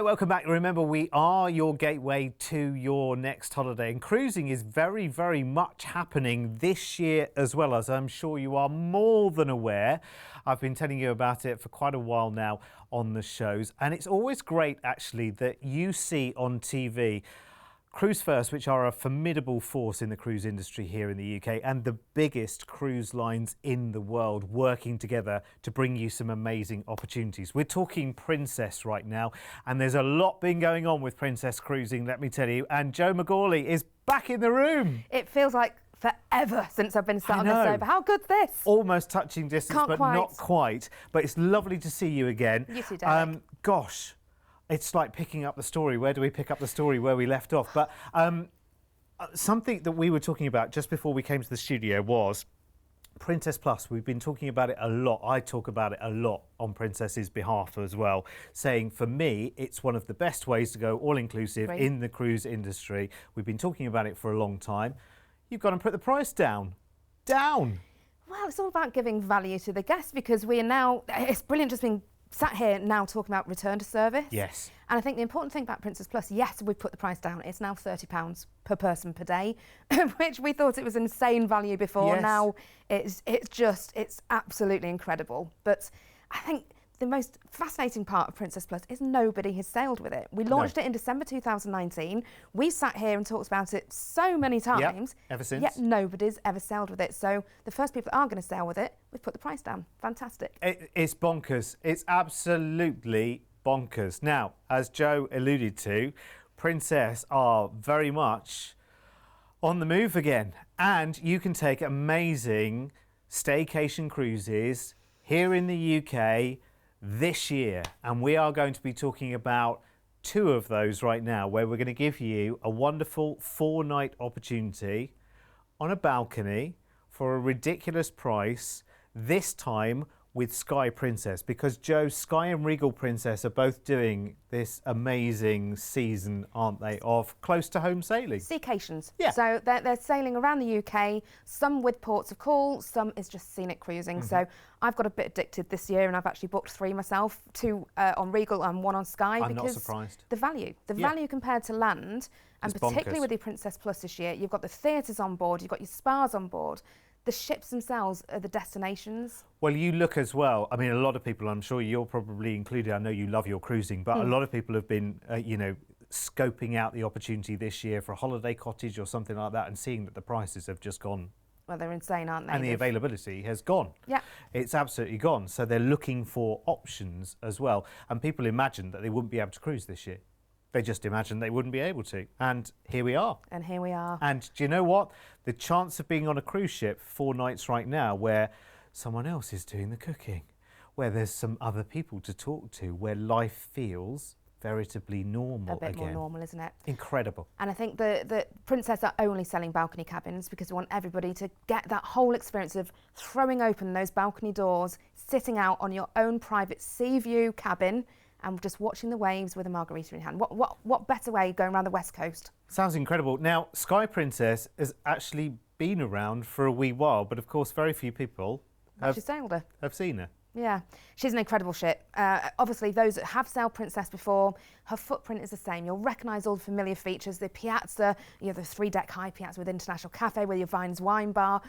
welcome back. Remember, we are your gateway to your next holiday, and cruising is very, very much happening this year as well, as I'm sure you are more than aware. I've been telling you about it for quite a while now on the shows, and it's always great actually that you see on TV Cruise First, which are a formidable force in the cruise industry here in the UK and the biggest cruise lines in the world, working together to bring you some amazing opportunities. We're talking Princess right now, and there's a lot been going on with Princess Cruising, let me tell you, and Jo McGawley is back in the room. It feels like forever since I've been sat on this sofa. How good's this? Almost touching distance, but not quite. But it's lovely to see you again. You too, Derek. Gosh. It's like picking up the story. Where do we pick up the story where we left off? But something that we were talking about just before we came to the studio was Princess Plus. We've been talking about it a lot. I talk about it a lot on Princess's behalf as well, saying for me, it's one of the best ways to go all-inclusive in the cruise industry. We've been talking about it for a long time. You've got to put the price down. Well, it's all about giving value to the guests, because we are now, it's brilliant just being sat here now talking about return to service. Yes. And I think the important thing about Princess Plus, yes, we've put the price down. It's now £30 per person per day, which we thought it was insane value before. Yes. Now it's absolutely incredible. But I think the most fascinating part of Princess Plus is nobody has sailed with it. We launched it in December 2019. We sat here and talked about it so many times. Yep, ever since. Yet nobody's ever sailed with it. So the first people that are going to sail with it, we've put the price down. Fantastic. It's bonkers. It's absolutely bonkers. Now, as Jo alluded to, Princess are very much on the move again. And you can take amazing staycation cruises here in the UK this year, and we are going to be talking about two of those right now, where we're going to give you a wonderful 4-night opportunity on a balcony for a ridiculous price, this time with Sky Princess, because Jo, Sky and Regal Princess are both doing this amazing season, aren't they, of close to home sailing. Staycations. Yeah. So they're sailing around the UK, some with ports of call, some is just scenic cruising. So I've got a bit addicted this year, and I've actually booked 3 myself, 2 on Regal and 1 on Sky. I'm because not surprised. The value compared to land, and It's particularly bonkers. with the Princess Plus this year, you've got the theatres on board, you've got your spas on board. The ships themselves are the destinations. Well, you look as well. I mean, a lot of people, I'm sure you're probably included, I know you love your cruising, but a lot of people have been, scoping out the opportunity this year for a holiday cottage or something like that, and seeing that the prices have just gone. Well, they're insane, aren't they? And the availability has gone. Yeah. It's absolutely gone. So they're looking for options as well. And people imagined that they wouldn't be able to cruise this year. They just imagined they wouldn't be able to. And here we are. And here we are. And do you know what? The chance of being on a cruise ship 4 nights right now, where someone else is doing the cooking, where there's some other people to talk to, where life feels veritably normal again. A bit more normal, isn't it? Incredible. And I think the Princess are only selling balcony cabins because we want everybody to get that whole experience of throwing open those balcony doors, sitting out on your own private sea view cabin, and just watching the waves with a margarita in hand. What better way going around the West Coast? Sounds incredible. Now, Sky Princess has actually been around for a wee while, but of course very few people have seen her. Yeah, she's an incredible ship. Obviously, those that have sailed Princess before, her footprint is the same. You'll recognise all the familiar features, the piazza, the 3-deck high piazza with international cafe with your Vines wine bar.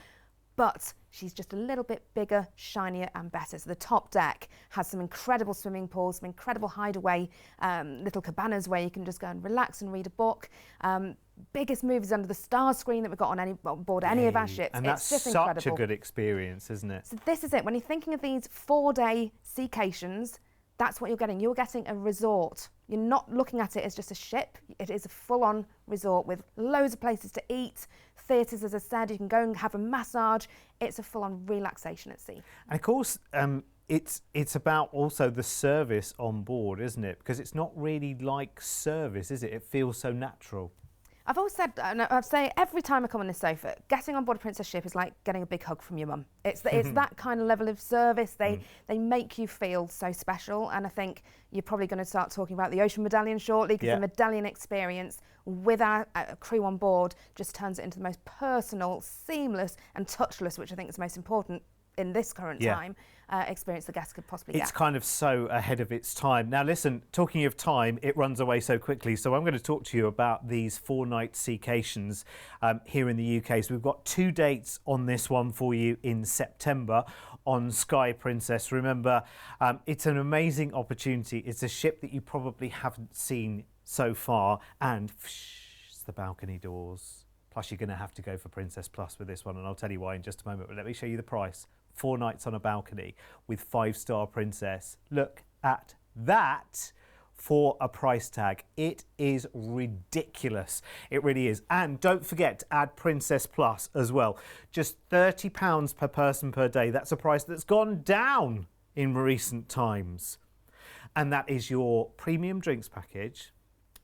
But she's just a little bit bigger, shinier and better. So the top deck has some incredible swimming pools, some incredible hideaway little cabanas where you can just go and relax and read a book. Biggest movies under the star screen that we've got on board any of our ships. And that's just such incredible. a good experience, isn't it? So this is it. When you're thinking of these 4-day staycations, that's what you're getting. You're getting a resort. You're not looking at it as just a ship. It is a full-on resort with loads of places to eat, theatres, as I said. You can go and have a massage. It's a full-on relaxation at sea. And of course, it's about also the service on board, isn't it? Because it's not really like service, is it? It feels so natural. I've always said, and I say every time I come on this sofa, getting on board a Princess ship is like getting a big hug from your mum. It's that kind of level of service. They make you feel so special, and I think you're probably going to start talking about the Ocean Medallion shortly, because the Medallion experience with our crew on board just turns it into the most personal, seamless and touchless, which I think is the most important in this current time experience the guests could possibly get. It's kind of so ahead of its time. Now listen, talking of time, it runs away so quickly. So I'm going to talk to you about these 4-night staycations here in the UK. So we've got 2 dates on this one for you in September on Sky Princess. Remember, it's an amazing opportunity. It's a ship that you probably haven't seen so far, and it's the balcony doors. Plus you're going to have to go for Princess Plus with this one, and I'll tell you why in just a moment, but let me show you the price. 4 nights on a balcony with 5-star Princess. Look at that for a price tag. It is ridiculous. It really is. And don't forget to add Princess Plus as well. Just £30 per person per day. That's a price that's gone down in recent times. And that is your premium drinks package,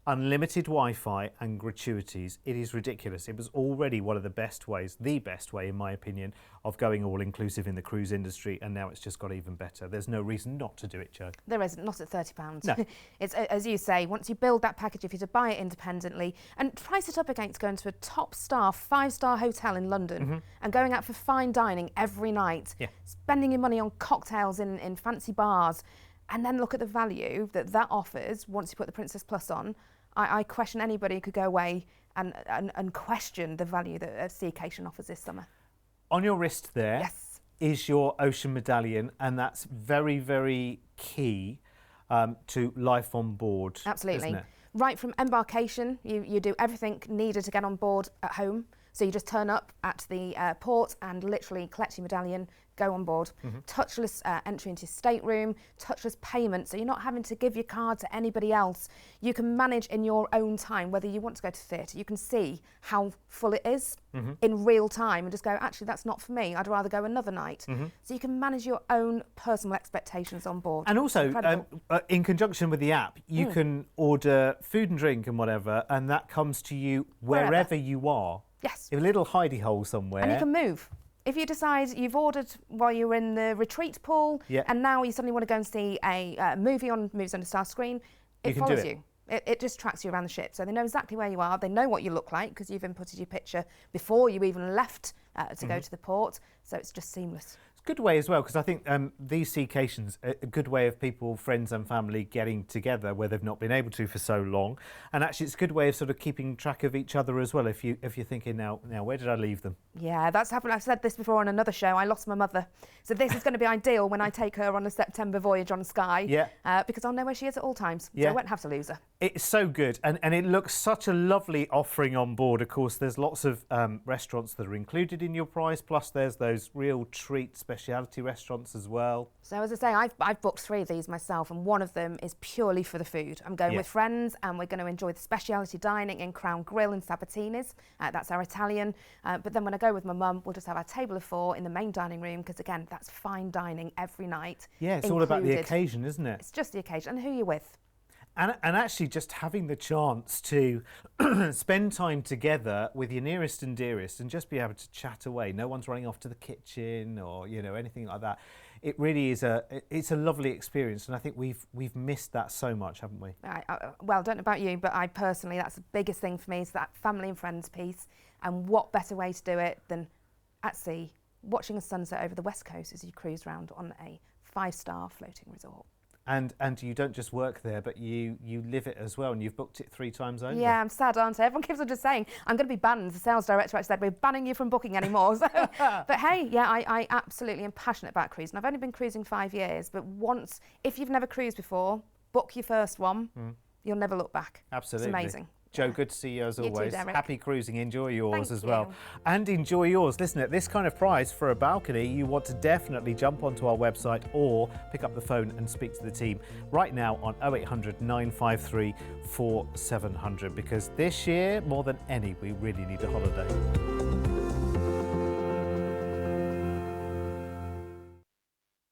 unlimited Wi-Fi and gratuities. It is ridiculous. It was already one of the best ways, the best way in my opinion, of going all-inclusive in the cruise industry, and now it's just got even better. There's no reason not to do it, Jo. There isn't, not at £30. No. It's, as you say, once you build that package, if you're to buy it independently and price it up against going to a top-star, 5-star hotel in London and going out for fine dining every night, spending your money on cocktails in fancy bars, and then look at the value that that offers once you put the Princess Plus on. I question anybody who could go away and question the value that a staycation offers this summer. On your wrist there is your ocean medallion, and that's very, very key to life on board. Absolutely. Isn't it? Right from embarkation, you do everything needed to get on board at home. So you just turn up at the port and literally collect your medallion, go on board. Touchless entry into your stateroom, touchless payment, so you're not having to give your card to anybody else. You can manage in your own time whether you want to go to theatre. You can see how full it is in real time and just go, actually, that's not for me. I'd rather go another night. So you can manage your own personal expectations on board. And also, in conjunction with the app, you can order food and drink and whatever, and that comes to you wherever you are. Yes. A little hidey hole somewhere. And you can move. If you decide you've ordered while you were in the retreat pool and now you suddenly want to go and see a movie on Moves Under Star Screen, it follows you. It just tracks you around the ship. So they know exactly where you are. They know what you look like because you've inputted your picture before you even left to go to the port. So it's just seamless. It's a good way as well, because I think these staycations are a good way of people, friends and family getting together where they've not been able to for so long. And actually it's a good way of sort of keeping track of each other as well if you're thinking, now where did I leave them? Yeah, that's happened. I've said this before on another show. I lost my mother. So this is going to be ideal when I take her on a September voyage on Sky. Because I'll know where she is at all times. So I won't have to lose her. It's so good, and it looks such a lovely offering on board. Of course, there's lots of restaurants that are included in your price, plus there's those real treat speciality restaurants as well. So as I say, I've booked 3 of these myself, and one of them is purely for the food. I'm going with friends, and we're going to enjoy the speciality dining in Crown Grill in Sabatini's. That's our Italian. But then when I go with my mum, we'll just have our table of 4 in the main dining room, because again, that's fine dining every night. Yeah, it's all about the occasion, isn't it? It's just the occasion and who you're with. And actually just having the chance to spend time together with your nearest and dearest and just be able to chat away. No one's running off to the kitchen or, anything like that. It really is it's a lovely experience, and I think we've missed that so much, haven't we? Well, I don't know about you, but I personally, that's the biggest thing for me, is that family and friends piece. And what better way to do it than at sea, watching a sunset over the west coast as you cruise around on a 5-star floating resort. And you don't just work there, but you live it as well, and you've booked it 3 times over. Yeah, I'm sad, aren't I? Everyone keeps on just saying, I'm going to be banned. The sales director actually said, we're banning you from booking anymore. So, but hey, yeah, I absolutely am passionate about cruising. I've only been cruising 5 years, but once, if you've never cruised before, book your first one. You'll never look back. Absolutely. It's amazing. Jo, good to see you as always. You too, Derek. Happy cruising. Enjoy yours as Thank well. you. And enjoy yours. Listen, at this kind of price for a balcony, you want to definitely jump onto our website or pick up the phone and speak to the team right now on 0800 953 4700, because this year, more than any, we really need a holiday.